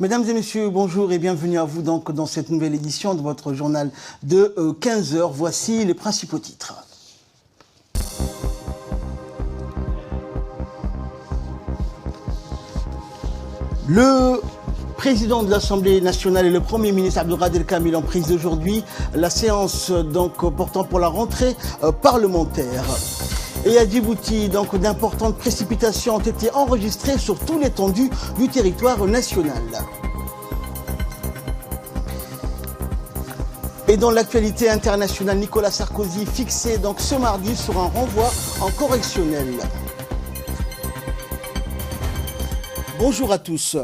Mesdames et messieurs, bonjour et bienvenue à vous donc dans cette nouvelle édition de votre journal de 15h. Voici les principaux titres. Le président de l'Assemblée nationale et le Premier ministre Abdelkader Kamil en prise aujourd'hui. La séance donc portant pour la rentrée parlementaire. Et à Djibouti, donc d'importantes précipitations ont été enregistrées sur toute l'étendue du territoire national. Et dans l'actualité internationale, Nicolas Sarkozy fixé donc ce mardi sur un renvoi en correctionnel. Bonjour à tous.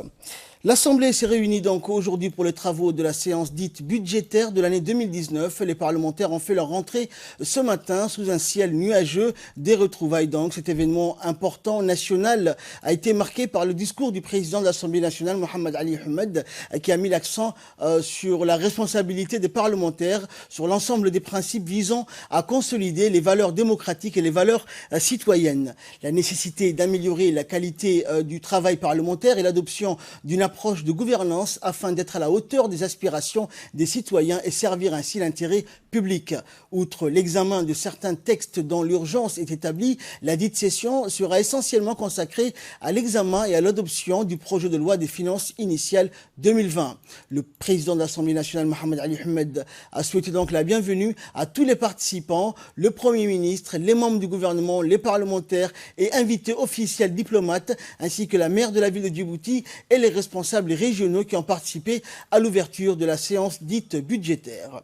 L'Assemblée s'est réunie donc aujourd'hui pour les travaux de la séance dite budgétaire de l'année 2019. Les parlementaires ont fait leur rentrée ce matin sous un ciel nuageux. Des retrouvailles donc. Cet événement important national a été marqué par le discours du président de l'Assemblée nationale, Mohamed Ali Ahmed, qui a mis l'accent sur la responsabilité des parlementaires, sur l'ensemble des principes visant à consolider les valeurs démocratiques et les valeurs citoyennes. La nécessité d'améliorer la qualité du travail parlementaire et l'adoption d'une approche de gouvernance afin d'être à la hauteur des aspirations des citoyens et servir ainsi l'intérêt public. Outre l'examen de certains textes dont l'urgence est établie, la dite session sera essentiellement consacrée à l'examen et à l'adoption du projet de loi des finances initiales 2020. Le président de l'Assemblée nationale, Mohamed Ali Ahmed, a souhaité donc la bienvenue à tous les participants, le Premier ministre, les membres du gouvernement, les parlementaires et invités officiels diplomates, ainsi que la maire de la ville de Djibouti et les responsables régionaux qui ont participé à l'ouverture de la séance dite budgétaire.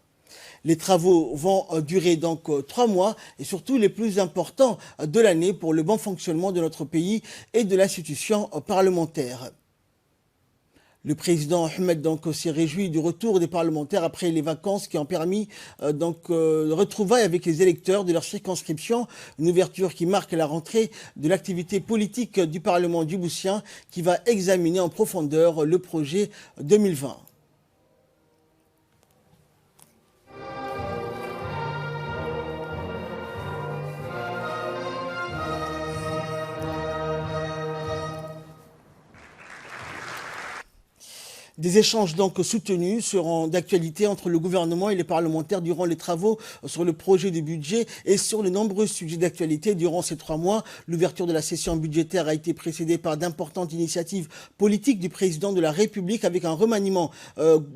Les travaux vont durer donc 3 mois et surtout les plus importants de l'année pour le bon fonctionnement de notre pays et de l'institution parlementaire. Le président Ahmed s'est réjoui du retour des parlementaires après les vacances qui ont permis de retrouvailles avec les électeurs de leur circonscription. Une ouverture qui marque la rentrée de l'activité politique du Parlement djiboutien qui va examiner en profondeur le projet 2020. Des échanges donc soutenus seront d'actualité entre le gouvernement et les parlementaires durant les travaux sur le projet de budget et sur les nombreux sujets d'actualité durant ces 3 mois. L'ouverture de la session budgétaire a été précédée par d'importantes initiatives politiques du président de la République avec un remaniement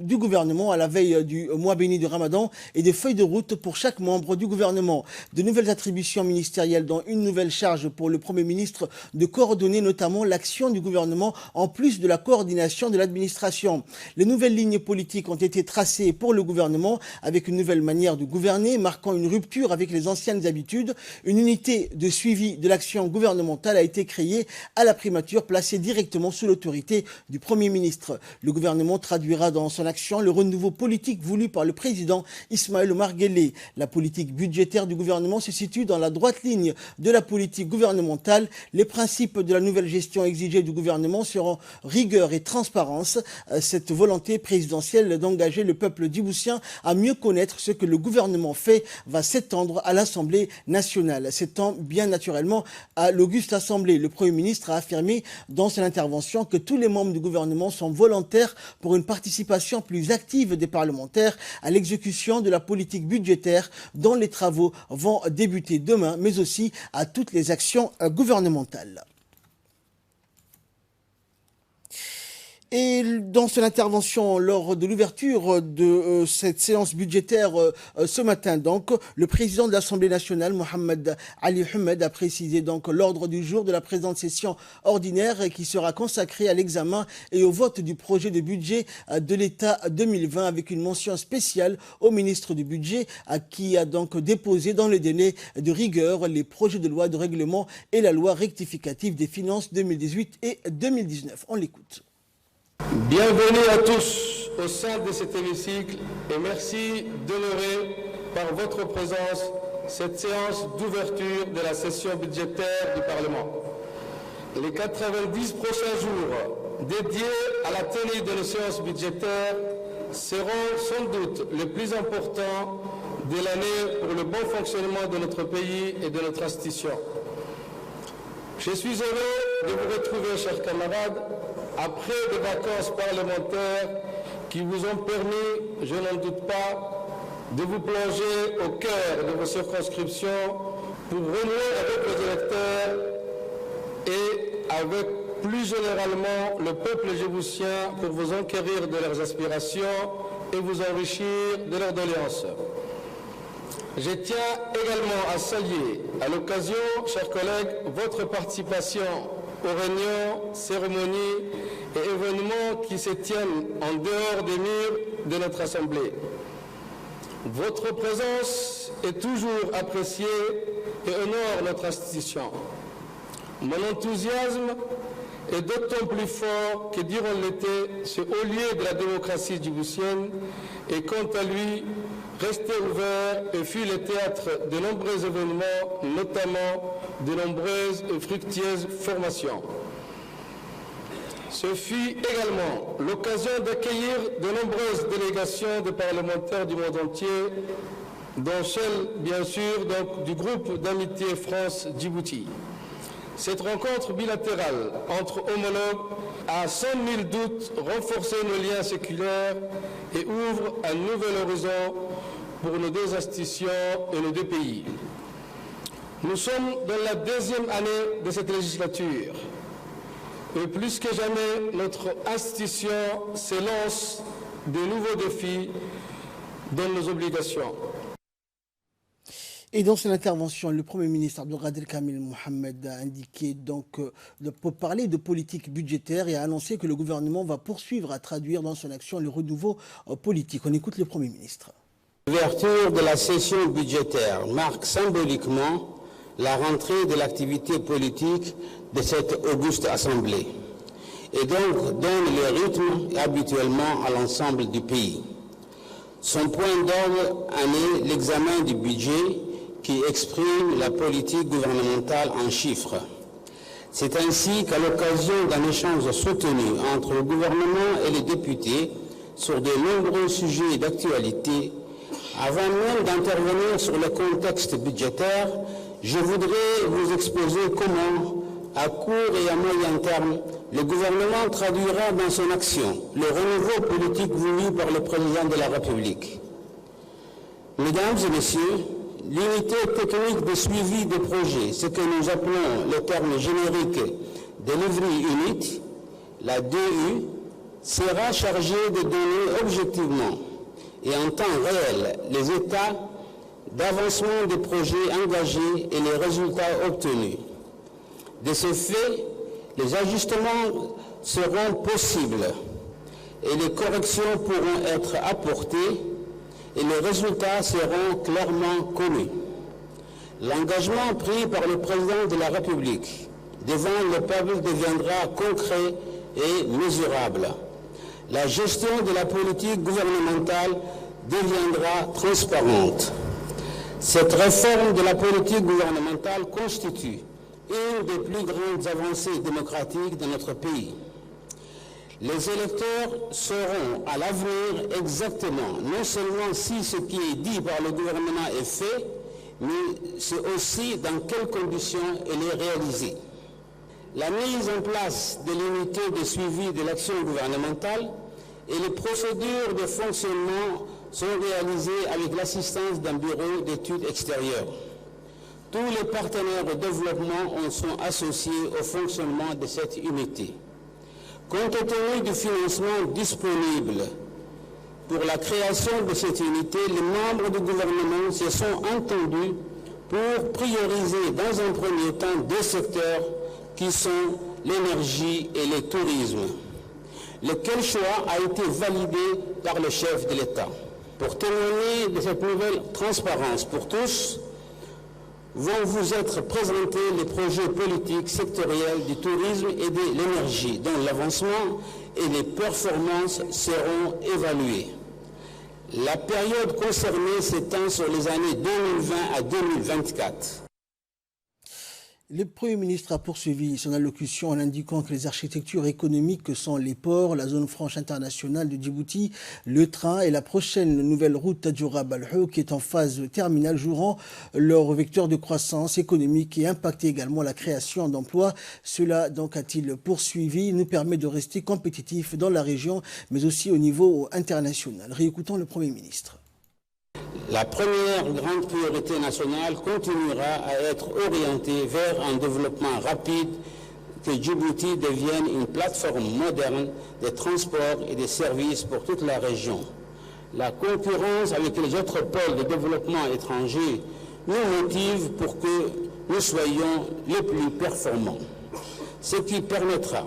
du gouvernement à la veille du mois béni du Ramadan et des feuilles de route pour chaque membre du gouvernement. De nouvelles attributions ministérielles dont une nouvelle charge pour le Premier ministre de coordonner notamment l'action du gouvernement en plus de la coordination de l'administration. Les nouvelles lignes politiques ont été tracées pour le gouvernement avec une nouvelle manière de gouverner, marquant une rupture avec les anciennes habitudes. Une unité de suivi de l'action gouvernementale a été créée à la primature, placée directement sous l'autorité du Premier ministre. Le gouvernement traduira dans son action le renouveau politique voulu par le président Ismaël Omar Guelleh. La politique budgétaire du gouvernement se situe dans la droite ligne de la politique gouvernementale. Les principes de la nouvelle gestion exigée du gouvernement seront rigueur et transparence. Cette volonté présidentielle d'engager le peuple djiboutien à mieux connaître ce que le gouvernement fait va s'étendre à l'Assemblée nationale. S'étend bien naturellement à l'auguste Assemblée. Le Premier ministre a affirmé dans son intervention que tous les membres du gouvernement sont volontaires pour une participation plus active des parlementaires à l'exécution de la politique budgétaire dont les travaux vont débuter demain, mais aussi à toutes les actions gouvernementales. Et dans son intervention lors de l'ouverture de cette séance budgétaire ce matin, donc, le président de l'Assemblée nationale, Mohamed Ali Ahmed, a précisé donc l'ordre du jour de la présente session ordinaire qui sera consacrée à l'examen et au vote du projet de budget de l'État 2020 avec une mention spéciale au ministre du Budget qui a donc déposé dans le délai de rigueur les projets de loi de règlement et la loi rectificative des finances 2018 et 2019. On l'écoute. Bienvenue à tous au sein de cet hémicycle et merci d'honorer par votre présence cette séance d'ouverture de la session budgétaire du Parlement. Les 90 prochains jours dédiés à la tenue de nos séances budgétaires seront sans doute les plus importants de l'année pour le bon fonctionnement de notre pays et de notre institution. Je suis heureux de vous retrouver, chers camarades, après des vacances parlementaires qui vous ont permis, je n'en doute pas, de vous plonger au cœur de vos circonscriptions pour renouer avec vos électeurs et avec plus généralement le peuple djiboutien pour vous enquérir de leurs aspirations et vous enrichir de leurs doléances. Je tiens également à saluer à l'occasion, chers collègues, votre participation aux réunions, cérémonies et événements qui se tiennent en dehors des murs de notre Assemblée. Votre présence est toujours appréciée et honore notre institution. Mon enthousiasme est d'autant plus fort que durant l'été, ce haut lieu de la démocratie djiboutienne est quant à lui resté ouvert et fut le théâtre de nombreux événements, notamment de nombreuses et fructueuses formations. Ce fut également l'occasion d'accueillir de nombreuses délégations de parlementaires du monde entier, dont celle, bien sûr, donc, du groupe d'amitié France-Djibouti. Cette rencontre bilatérale entre homologues a sans nul doute renforcé nos liens séculaires et ouvre un nouvel horizon pour nos deux institutions et nos deux pays. Nous sommes dans la deuxième année de cette législature. Et plus que jamais, notre institution s'élance de nouveaux défis dans nos obligations. Et dans son intervention, le Premier ministre Abdelkader Kamil Mohamed a indiqué donc pour parler de politique budgétaire et a annoncé que le gouvernement va poursuivre à traduire dans son action le renouveau politique. On écoute le Premier ministre. L'ouverture de la session budgétaire marque symboliquement la rentrée de l'activité politique de cette auguste Assemblée et donc donne le rythme habituellement à l'ensemble du pays. Son point d'ordre en est l'examen du budget qui exprime la politique gouvernementale en chiffres. C'est ainsi qu'à l'occasion d'un échange soutenu entre le gouvernement et les députés sur de nombreux sujets d'actualité, avant même d'intervenir sur le contexte budgétaire, je voudrais vous exposer comment, à court et à moyen terme, le gouvernement traduira dans son action le renouveau politique voulu par le président de la République. Mesdames et messieurs, l'unité technique de suivi des projets, ce que nous appelons le terme générique Delivery Unit, la DU, sera chargée de donner objectivement et en temps réel les états d'avancement des projets engagés et les résultats obtenus. De ce fait, les ajustements seront possibles et les corrections pourront être apportées et les résultats seront clairement connus. L'engagement pris par le président de la République devant le peuple deviendra concret et mesurable. La gestion de la politique gouvernementale deviendra transparente. Cette réforme de la politique gouvernementale constitue une des plus grandes avancées démocratiques de notre pays. Les électeurs sauront à l'avenir exactement non seulement si ce qui est dit par le gouvernement est fait, mais c'est aussi dans quelles conditions elle est réalisée. La mise en place de l'unité de suivi de l'action gouvernementale et les procédures de fonctionnement sont réalisées avec l'assistance d'un bureau d'études extérieures. Tous les partenaires de développement en sont associés au fonctionnement de cette unité. Compte tenu du financement disponible pour la création de cette unité, les membres du gouvernement se sont entendus pour prioriser dans un premier temps deux secteurs qui sont l'énergie et le tourisme. Lequel choix a été validé par le chef de l'État. Pour témoigner de cette nouvelle transparence pour tous, vont vous être présentés les projets politiques sectoriels du tourisme et de l'énergie, dont l'avancement et les performances seront évaluées. La période concernée s'étend sur les années 2020 à 2024. Le Premier ministre a poursuivi son allocution en indiquant que les architectures économiques que sont les ports, la zone franche internationale de Djibouti, le train et la prochaine nouvelle route Tadjoura-Balhou qui est en phase terminale joueront leur vecteur de croissance économique et impacter également la création d'emplois. Cela, donc, a-t-il poursuivi, nous permet de rester compétitifs dans la région mais aussi au niveau international. Réécoutons le Premier ministre. La première grande priorité nationale continuera à être orientée vers un développement rapide, que Djibouti devienne une plateforme moderne de transport et de services pour toute la région. La concurrence avec les autres pôles de développement étrangers nous motive pour que nous soyons les plus performants, ce qui permettra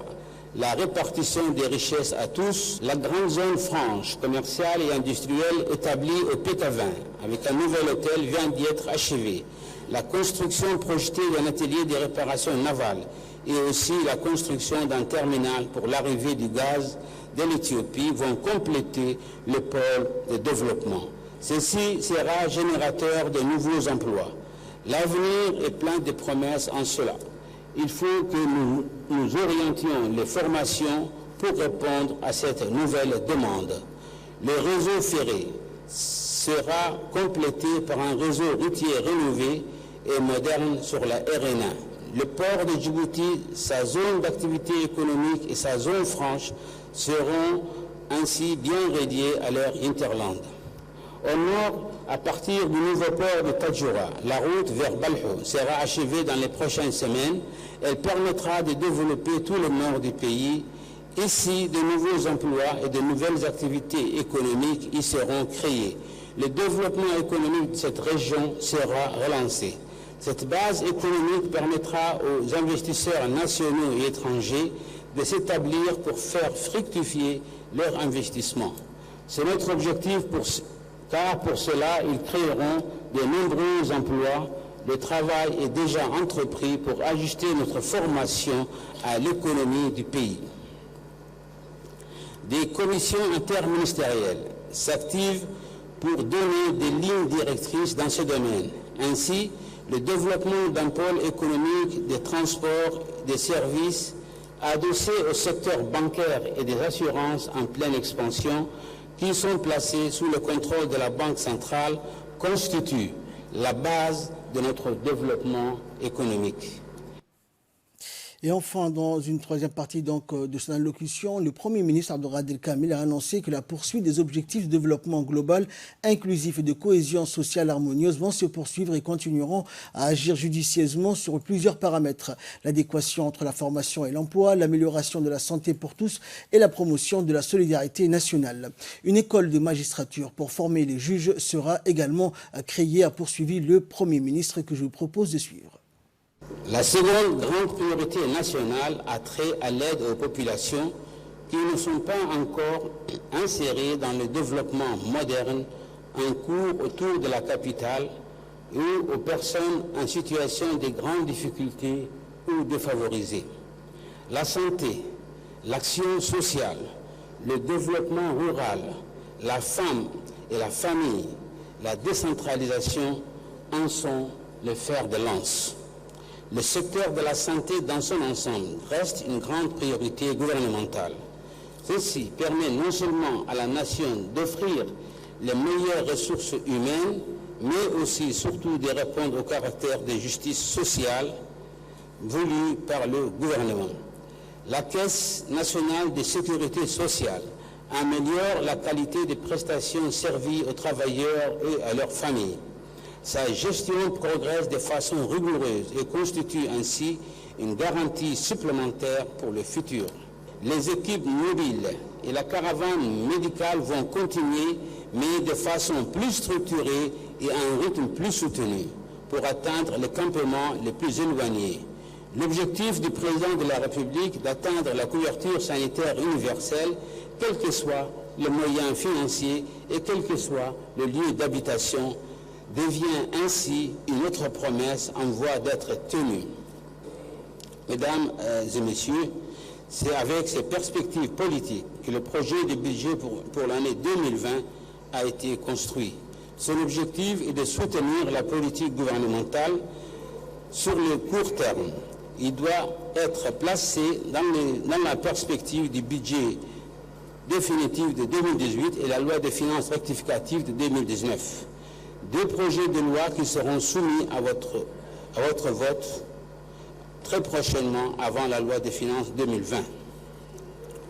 la répartition des richesses à tous. La grande zone franche, commerciale et industrielle établie au Pétavin, avec un nouvel hôtel, vient d'y être achevée. La construction projetée d'un atelier de réparation navale et aussi la construction d'un terminal pour l'arrivée du gaz de l'Éthiopie vont compléter le pôle de développement. Ceci sera générateur de nouveaux emplois. L'avenir est plein de promesses en cela. Il faut que nous orientions les formations pour répondre à cette nouvelle demande. Le réseau ferré sera complété par un réseau routier rénové et moderne sur la RN1. Le port de Djibouti, sa zone d'activité économique et sa zone franche seront ainsi bien reliés à leur hinterland. Au nord, à partir du nouveau port de Tadjoura, la route vers Balhou sera achevée dans les prochaines semaines. Elle permettra de développer tout le nord du pays. Ici, de nouveaux emplois et de nouvelles activités économiques y seront créés. Le développement économique de cette région sera relancé. Cette base économique permettra aux investisseurs nationaux et étrangers de s'établir pour faire fructifier leur investissement. C'est notre objectif car pour cela, ils créeront de nombreux emplois. Le travail est déjà entrepris pour ajuster notre formation à l'économie du pays. Des commissions interministérielles s'activent pour donner des lignes directrices dans ce domaine. Ainsi, le développement d'un pôle économique des transports, des services, adossé au secteur bancaire et des assurances en pleine expansion, qui sont placés sous le contrôle de la Banque centrale, constitue la base de notre développement économique. Et enfin, dans une troisième partie de son allocution, le Premier ministre Abdelkader Kamil a annoncé que la poursuite des objectifs de développement global, inclusif et de cohésion sociale harmonieuse vont se poursuivre et continueront à agir judicieusement sur plusieurs paramètres. L'adéquation entre la formation et l'emploi, l'amélioration de la santé pour tous et la promotion de la solidarité nationale. Une école de magistrature pour former les juges sera également créée, a poursuivi le Premier ministre que je vous propose de suivre. La seconde grande priorité nationale a trait à l'aide aux populations qui ne sont pas encore insérées dans le développement moderne en cours autour de la capitale ou aux personnes en situation de grandes difficultés ou défavorisées. La santé, l'action sociale, le développement rural, la femme et la famille, la décentralisation en sont le fer de lance. Le secteur de la santé dans son ensemble reste une grande priorité gouvernementale. Ceci permet non seulement à la nation d'offrir les meilleures ressources humaines, mais aussi surtout de répondre au caractère de justice sociale voulu par le gouvernement. La Caisse nationale de sécurité sociale améliore la qualité des prestations servies aux travailleurs et à leurs familles. Sa gestion progresse de façon rigoureuse et constitue ainsi une garantie supplémentaire pour le futur. Les équipes mobiles et la caravane médicale vont continuer, mais de façon plus structurée et à un rythme plus soutenu, pour atteindre les campements les plus éloignés. L'objectif du président de la République d'atteindre la couverture sanitaire universelle, quel que soit le moyen financier et quel que soit le lieu d'habitation, devient ainsi une autre promesse en voie d'être tenue. Mesdames et messieurs, c'est avec ces perspectives politiques que le projet de budget pour l'année 2020 a été construit. Son objectif est de soutenir la politique gouvernementale sur le court terme, il doit être placé dans la perspective du budget définitif de 2018 et la loi des finances rectificative de 2019. Deux projets de loi qui seront soumis à votre vote très prochainement avant la loi des finances 2020.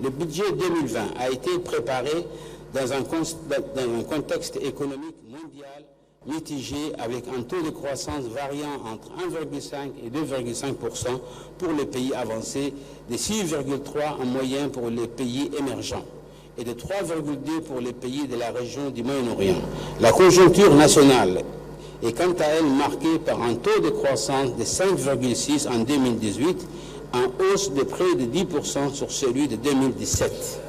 Le budget 2020 a été préparé dans un contexte économique mondial mitigé avec un taux de croissance variant entre 1,5 et 2,5% pour les pays avancés, de 6,3 en moyenne pour les pays émergents et de 3,2 pour les pays de la région du Moyen-Orient. La conjoncture nationale est quant à elle marquée par un taux de croissance de 5,6 en 2018, en hausse de près de 10% sur celui de 2017.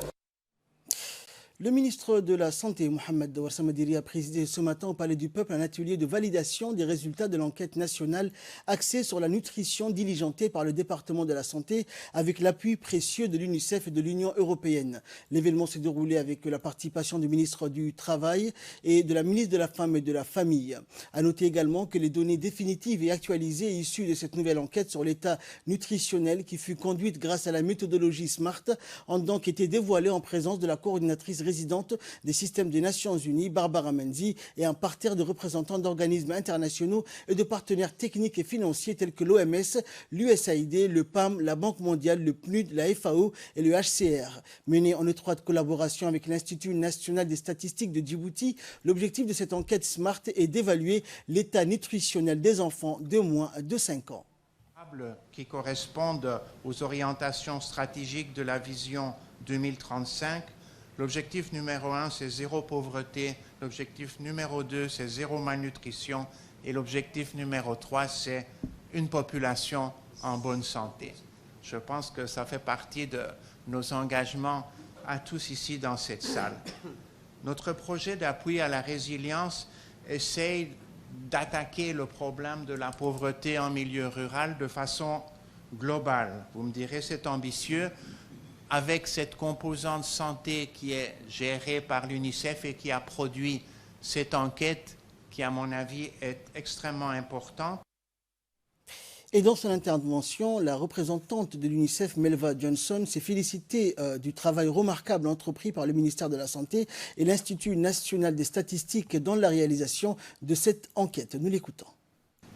Le ministre de la Santé, Mohamed Warsamadiri, a présidé ce matin au Palais du Peuple un atelier de validation des résultats de l'enquête nationale axée sur la nutrition diligentée par le département de la Santé avec l'appui précieux de l'UNICEF et de l'Union européenne. L'événement s'est déroulé avec la participation du ministre du Travail et de la ministre de la Femme et de la Famille. À noter également que les données définitives et actualisées issues de cette nouvelle enquête sur l'état nutritionnel qui fut conduite grâce à la méthodologie SMART ont donc été dévoilées en présence de la coordinatrice résidente des systèmes des Nations Unies, Barbara Menzi, et un parterre de représentants d'organismes internationaux et de partenaires techniques et financiers tels que l'OMS, l'USAID, le PAM, la Banque mondiale, le PNUD, la FAO et le HCR. Mené en étroite collaboration avec l'Institut national des statistiques de Djibouti, l'objectif de cette enquête SMART est d'évaluer l'état nutritionnel des enfants de moins de 5 ans. Qui correspondent aux orientations stratégiques de la vision 2035. L'objectif numéro 1, c'est zéro pauvreté. L'objectif numéro 2, c'est zéro malnutrition. Et l'objectif numéro 3, c'est une population en bonne santé. Je pense que ça fait partie de nos engagements à tous ici dans cette salle. Notre projet d'appui à la résilience essaye d'attaquer le problème de la pauvreté en milieu rural de façon globale. Vous me direz, c'est ambitieux, avec cette composante santé qui est gérée par l'UNICEF et qui a produit cette enquête qui, à mon avis, est extrêmement importante. Et dans son intervention, la représentante de l'UNICEF, Melva Johnson, s'est félicitée du travail remarquable entrepris par le ministère de la Santé et l'Institut national des statistiques dans la réalisation de cette enquête. Nous l'écoutons.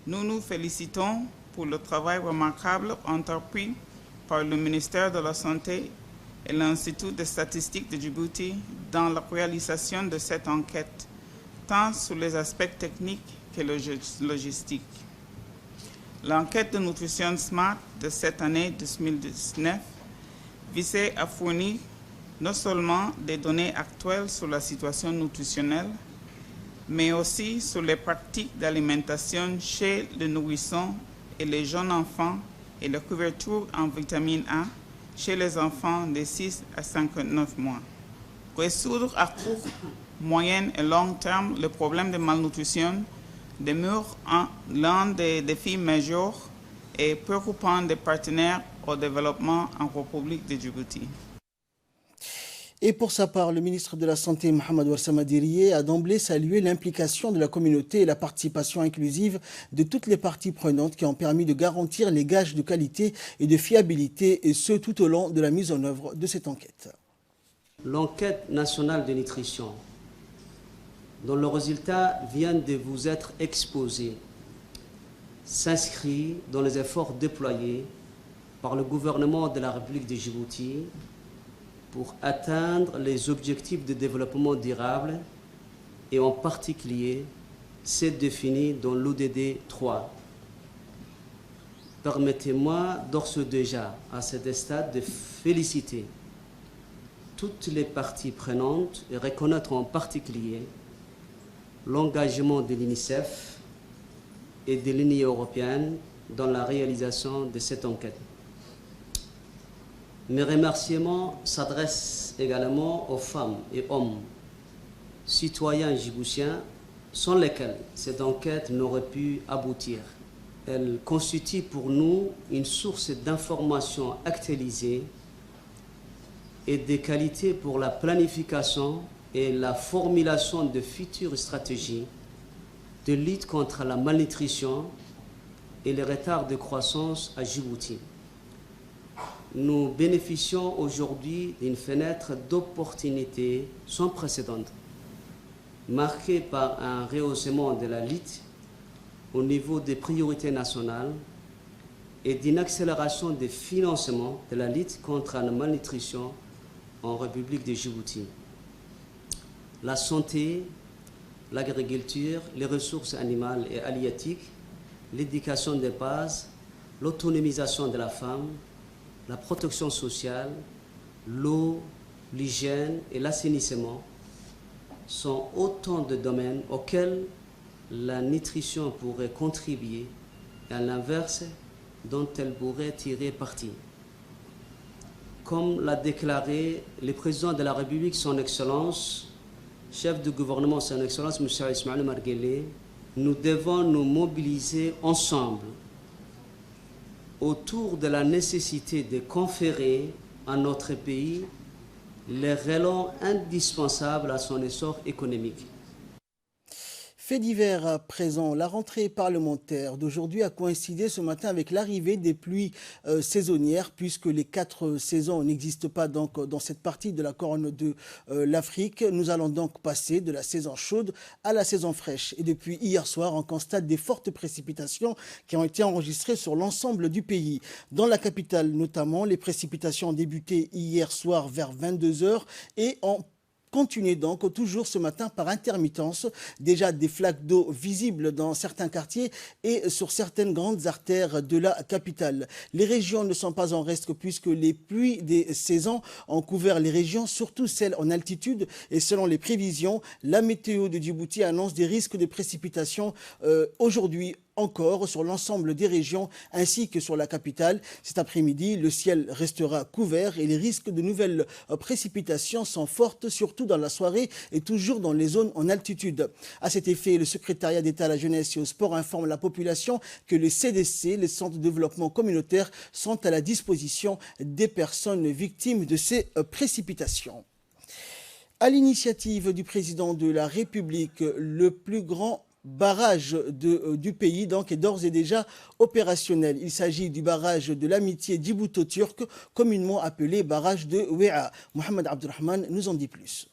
Nous nous félicitons pour le travail remarquable entrepris par le ministère de la Santé et l'Institut des statistiques de Djibouti dans la réalisation de cette enquête, tant sur les aspects techniques que logistiques. L'enquête de nutrition SMART de cette année 2019 visait à fournir non seulement des données actuelles sur la situation nutritionnelle, mais aussi sur les pratiques d'alimentation chez les nourrissons et les jeunes enfants et la couverture en vitamine A chez les enfants de 6 à 59 mois. Résoudre à court, moyen et long terme le problème de malnutrition demeure l'un des défis majeurs et préoccupants des partenaires au développement en République de Djibouti. Et pour sa part, le ministre de la Santé, Mohamed Warsamadiri, a d'emblée salué l'implication de la communauté et la participation inclusive de toutes les parties prenantes qui ont permis de garantir les gages de qualité et de fiabilité, et ce tout au long de la mise en œuvre de cette enquête. L'enquête nationale de nutrition, dont le résultat vient de vous être exposé, s'inscrit dans les efforts déployés par le gouvernement de la République de Djibouti pour atteindre les objectifs de développement durable et en particulier ceux définis dans l'ODD 3. Permettez-moi d'ores et déjà à cet stade de féliciter toutes les parties prenantes et reconnaître en particulier l'engagement de l'UNICEF et de l'Union européenne dans la réalisation de cette enquête. Mes remerciements s'adressent également aux femmes et hommes, citoyens djiboutiens, sans lesquels cette enquête n'aurait pu aboutir. Elle constitue pour nous une source d'informations actualisées et de qualité pour la planification et la formulation de futures stratégies de lutte contre la malnutrition et les retards de croissance à Djibouti. Nous bénéficions aujourd'hui d'une fenêtre d'opportunité sans précédent, marquée par un rehaussement de la lutte au niveau des priorités nationales et d'une accélération des financements de la lutte contre la malnutrition en République de Djibouti. La santé, l'agriculture, les ressources animales et halieutiques, l'éducation des bases, l'autonomisation de la femme, la protection sociale, l'eau, l'hygiène et l'assainissement sont autant de domaines auxquels la nutrition pourrait contribuer et à l'inverse dont elle pourrait tirer parti. Comme l'a déclaré le président de la République, son Excellence, chef du gouvernement, son Excellence, M. Ismaël Omar Guelleh, nous devons nous mobiliser ensemble autour de la nécessité de conférer à notre pays les relents indispensables à son essor économique. Fait divers à présent, la rentrée parlementaire d'aujourd'hui a coïncidé ce matin avec l'arrivée des pluies saisonnières, puisque les 4 saisons n'existent pas donc dans cette partie de la corne de l'Afrique. Nous allons donc passer de la saison chaude à la saison fraîche. Et depuis hier soir, on constate des fortes précipitations qui ont été enregistrées sur l'ensemble du pays. Dans la capitale notamment, les précipitations ont débuté hier soir vers 22 h et ont continuer donc toujours ce matin par intermittence. Déjà des flaques d'eau visibles dans certains quartiers et sur certaines grandes artères de la capitale. Les régions ne sont pas en reste puisque les pluies des saisons ont couvert les régions, surtout celles en altitude. Et selon les prévisions, la météo de Djibouti annonce des risques de précipitations aujourd'hui encore sur l'ensemble des régions ainsi que sur la capitale. Cet après-midi, le ciel restera couvert et les risques de nouvelles précipitations sont fortes, surtout dans la soirée et toujours dans les zones en altitude. À cet effet, le secrétariat d'État à la jeunesse et au sport informe la population que les CDC, les centres de développement communautaire, sont à la disposition des personnes victimes de ces précipitations. À l'initiative du président de la République, le plus grand barrage du pays donc est d'ores et déjà opérationnel. Il s'agit du barrage de l'amitié djibouto-turque, communément appelé barrage de Ouéa. Mohamed Abdelrahman nous en dit plus.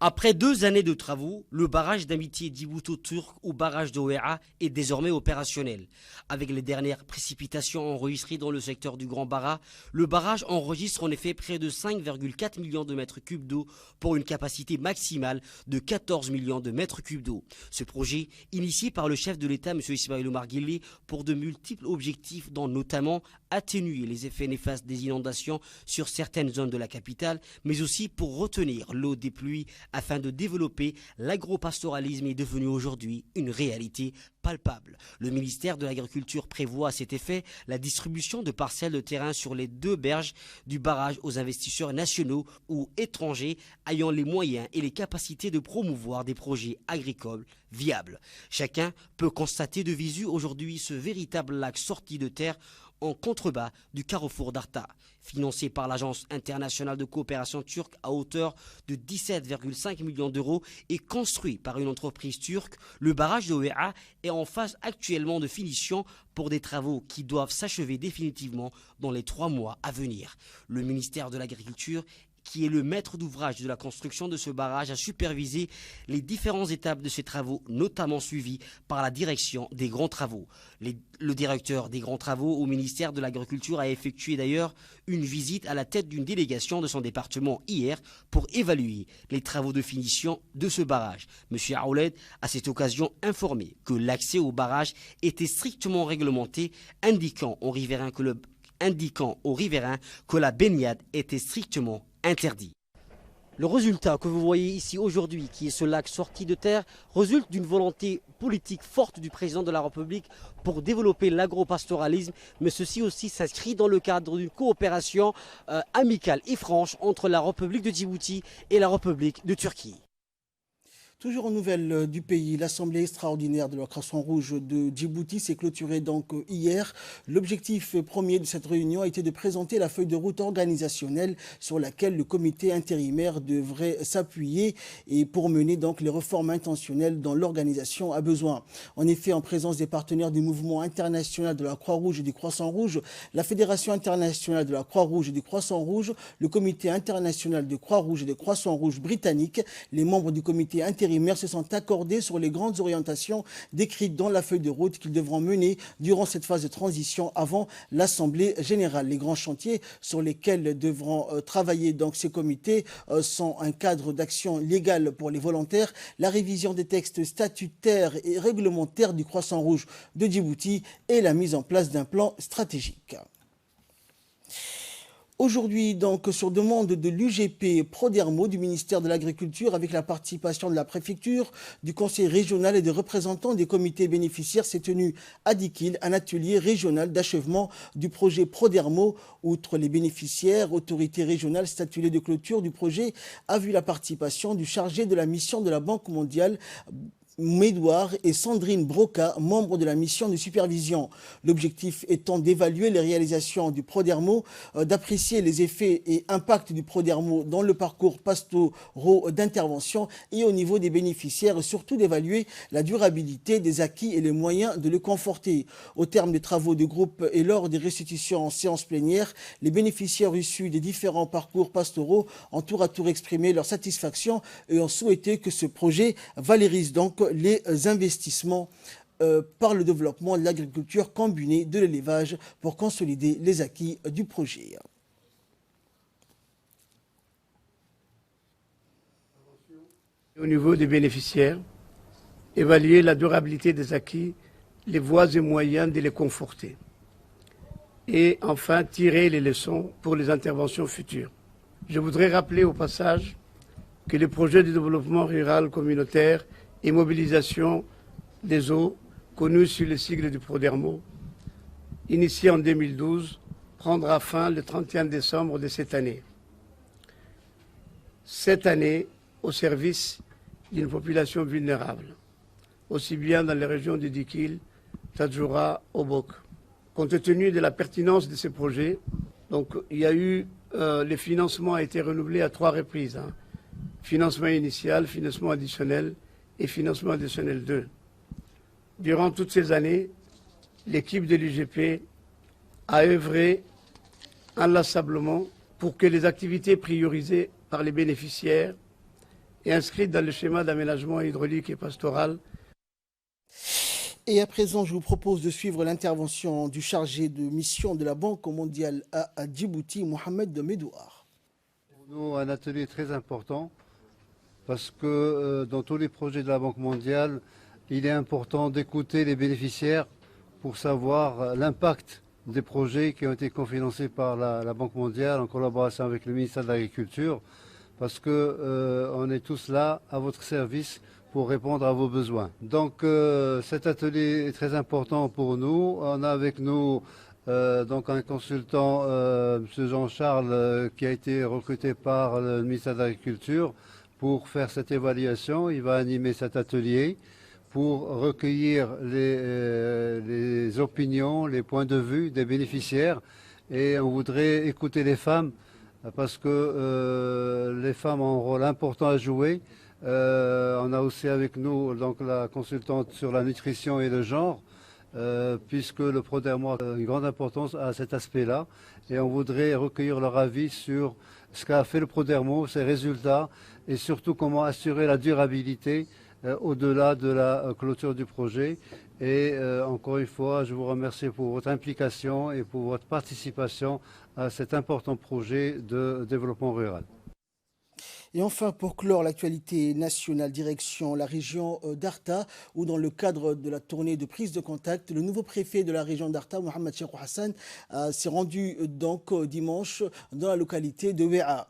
Après 2 années de travaux, le barrage d'amitié djibouto-turc ou barrage de Ouéa est désormais opérationnel. Avec les dernières précipitations enregistrées dans le secteur du Grand Bara, le barrage enregistre en effet près de 5,4 millions de mètres cubes d'eau pour une capacité maximale de 14 millions de mètres cubes d'eau. Ce projet, initié par le chef de l'État, M. Ismaël Omar Guelleh, pour de multiples objectifs, dont notamment atténuer les effets néfastes des inondations sur certaines zones de la capitale, mais aussi pour retenir l'eau des pluies afin de développer l'agropastoralisme, est devenu aujourd'hui une réalité palpable. Le ministère de l'Agriculture prévoit à cet effet la distribution de parcelles de terrain sur les 2 berges du barrage aux investisseurs nationaux ou étrangers ayant les moyens et les capacités de promouvoir des projets agricoles viables. Chacun peut constater de visu aujourd'hui ce véritable lac sorti de terre en contrebas du carrefour d'Arta. Financé par l'Agence internationale de coopération turque à hauteur de 17,5 millions d'euros et construit par une entreprise turque, le barrage de Ouéa est en phase actuellement de finition pour des travaux qui doivent s'achever définitivement dans les 3 mois à venir. Le ministère de l'Agriculture, qui est le maître d'ouvrage de la construction de ce barrage, a supervisé les différentes étapes de ces travaux, notamment suivis par la direction des grands travaux. Le directeur des grands travaux au ministère de l'Agriculture a effectué d'ailleurs une visite à la tête d'une délégation de son département hier pour évaluer les travaux de finition de ce barrage. M. Aouled a à cette occasion informé que l'accès au barrage était strictement réglementé, indiquant aux riverains que la baignade était strictement interdit. Le résultat que vous voyez ici aujourd'hui, qui est ce lac sorti de terre, résulte d'une volonté politique forte du président de la République pour développer l'agropastoralisme, mais ceci aussi s'inscrit dans le cadre d'une coopération amicale et franche entre la République de Djibouti et la République de Turquie. Toujours en nouvelles du pays, l'Assemblée extraordinaire de la Croissant-Rouge de Djibouti s'est clôturée donc hier. L'objectif premier de cette réunion a été de présenter la feuille de route organisationnelle sur laquelle le comité intérimaire devrait s'appuyer et pour mener donc les réformes intentionnelles dont l'organisation a besoin. En effet, en présence des partenaires du mouvement international de la Croix-Rouge et du Croissant-Rouge, la Fédération internationale de la Croix-Rouge et du Croissant-Rouge, le comité international de Croix-Rouge et de Croissant-Rouge britannique, les membres du comité intérimaire se sont accordés sur les grandes orientations décrites dans la feuille de route qu'ils devront mener durant cette phase de transition avant l'Assemblée générale. Les grands chantiers sur lesquels devront travailler donc ces comités sont un cadre d'action légale pour les volontaires, la révision des textes statutaires et réglementaires du Croissant-Rouge de Djibouti et la mise en place d'un plan stratégique. Aujourd'hui, donc, sur demande de l'UGP Prodermo du ministère de l'Agriculture, avec la participation de la préfecture, du conseil régional et des représentants des comités bénéficiaires, s'est tenu à Dikil un atelier régional d'achèvement du projet Prodermo. Outre les bénéficiaires, autorités régionales, cet atelier de clôture du projet a vu la participation du chargé de la mission de la Banque mondiale, Médouard et Sandrine Broca, membres de la mission de supervision. L'objectif étant d'évaluer les réalisations du Prodermo, d'apprécier les effets et impacts du Prodermo dans le parcours pastoraux d'intervention et au niveau des bénéficiaires, surtout d'évaluer la durabilité des acquis et les moyens de le conforter. Au terme des travaux de groupe et lors des restitutions en séance plénière, les bénéficiaires issus des différents parcours pastoraux ont tour à tour exprimé leur satisfaction et ont souhaité que ce projet valorise donc les investissements par le développement de l'agriculture combinée de l'élevage pour consolider les acquis du projet. Au niveau des bénéficiaires, évaluer la durabilité des acquis, les voies et moyens de les conforter. Et enfin, tirer les leçons pour les interventions futures. Je voudrais rappeler au passage que les projets de développement rural communautaire et mobilisation des eaux, connus sous le sigle du Prodermo, initié en 2012, prendra fin le 31 décembre de cette année. Cette année, au service d'une population vulnérable, aussi bien dans les régions de Dikil, Tadjoura, Obok. Compte tenu de la pertinence de ces projets, donc, il y a eu, le financement a été renouvelé à 3 reprises. Financement initial, financement additionnel et financement additionnel 2. Durant toutes ces années, l'équipe de l'UGP a œuvré inlassablement pour que les activités priorisées par les bénéficiaires et inscrites dans le schéma d'aménagement hydraulique et pastoral. Et à présent, je vous propose de suivre l'intervention du chargé de mission de la Banque mondiale à Djibouti, Mohamed Médouard. Pour nous, un atelier très important. Parce que dans tous les projets de la Banque mondiale, il est important d'écouter les bénéficiaires pour savoir l'impact des projets qui ont été cofinancés par la Banque mondiale en collaboration avec le ministère de l'Agriculture, parce qu'on est tous là à votre service pour répondre à vos besoins. Donc cet atelier est très important pour nous. On a avec nous donc un consultant, M. Jean-Charles, qui a été recruté par le ministère de l'Agriculture pour faire cette évaluation. Il va animer cet atelier pour recueillir les opinions, les points de vue des bénéficiaires. Et on voudrait écouter les femmes parce que les femmes ont un rôle important à jouer. On a aussi avec nous donc, la consultante sur la nutrition et le genre, puisque le Prodermo a une grande importance à cet aspect-là. Et on voudrait recueillir leur avis sur ce qu'a fait le Prodermo, ses résultats, et surtout comment assurer la durabilité au-delà de la clôture du projet. Et encore une fois, je vous remercie pour votre implication et pour votre participation à cet important projet de développement rural. Et enfin, pour clore l'actualité nationale, direction la région d'Arta, où dans le cadre de la tournée de prise de contact, le nouveau préfet de la région d'Arta, Mohamed Cheikh Hassan, s'est rendu donc dimanche dans la localité de Wea.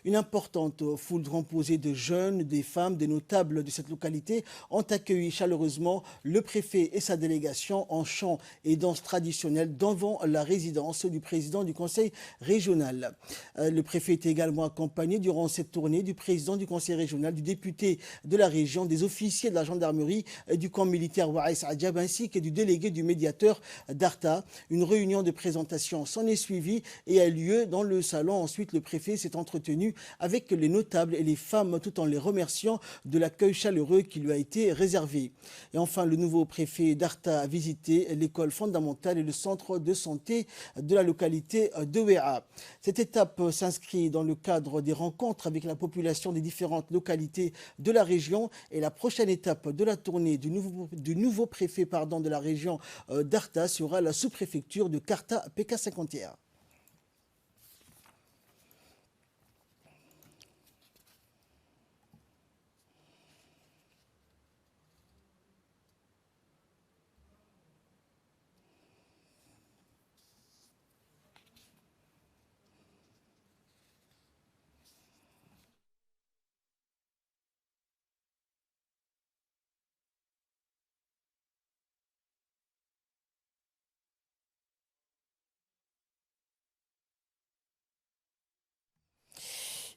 Une importante foule composée de jeunes, des femmes, des notables de cette localité ont accueilli chaleureusement le préfet et sa délégation en chant et danse traditionnelle devant la résidence du président du conseil régional. Le préfet était également accompagné durant cette tournée du président du conseil régional, du député de la région, des officiers de la gendarmerie, du camp militaire Waïs Adjab ainsi que du délégué du médiateur d'Arta. Une réunion de présentation s'en est suivie et a lieu dans le salon. Ensuite, le préfet s'est entretenu avec les notables et les femmes tout en les remerciant de l'accueil chaleureux qui lui a été réservé. Et enfin, le nouveau préfet d'Arta a visité l'école fondamentale et le centre de santé de la localité de Ouéa. Cette étape s'inscrit dans le cadre des rencontres avec la population des différentes localités de la région et la prochaine étape de la tournée du nouveau préfet de la région d'Arta sera la sous-préfecture de Karta PK51.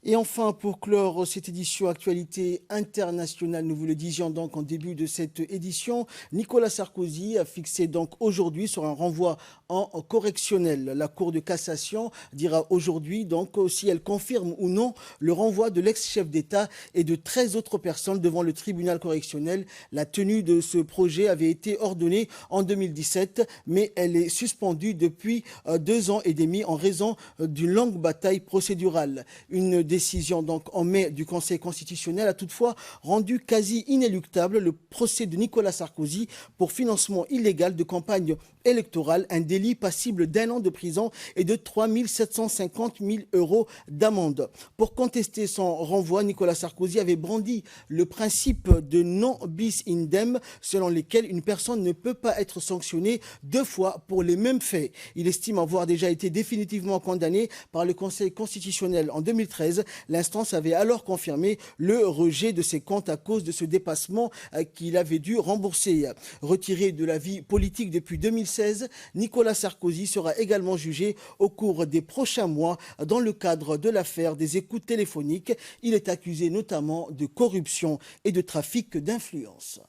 Et enfin, pour clore cette édition Actualité internationale, nous vous le disions donc en début de cette édition, Nicolas Sarkozy a fixé donc aujourd'hui sur un renvoi en correctionnel. La Cour de cassation dira aujourd'hui donc si elle confirme ou non le renvoi de l'ex-chef d'État et de 13 autres personnes devant le tribunal correctionnel. La tenue de ce projet avait été ordonnée en 2017, mais elle est suspendue depuis 2 ans et demi en raison d'une longue bataille procédurale. Une décision donc en mai du Conseil constitutionnel a toutefois rendu quasi inéluctable le procès de Nicolas Sarkozy pour financement illégal de campagne électorale, un délit passible d'1 an de prison et de 3 750 000 € d'amende. Pour contester son renvoi, Nicolas Sarkozy avait brandi le principe de non bis idem, selon lequel une personne ne peut pas être sanctionnée 2 fois pour les mêmes faits. Il estime avoir déjà été définitivement condamné par le Conseil constitutionnel en 2013. L'instance avait alors confirmé le rejet de ses comptes à cause de ce dépassement qu'il avait dû rembourser. Retiré de la vie politique depuis 2016, Nicolas Sarkozy sera également jugé au cours des prochains mois dans le cadre de l'affaire des écoutes téléphoniques. Il est accusé notamment de corruption et de trafic d'influence.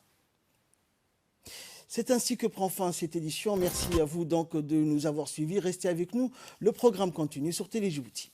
C'est ainsi que prend fin cette édition. Merci à vous donc de nous avoir suivis. Restez avec nous. Le programme continue sur Télé Djibouti.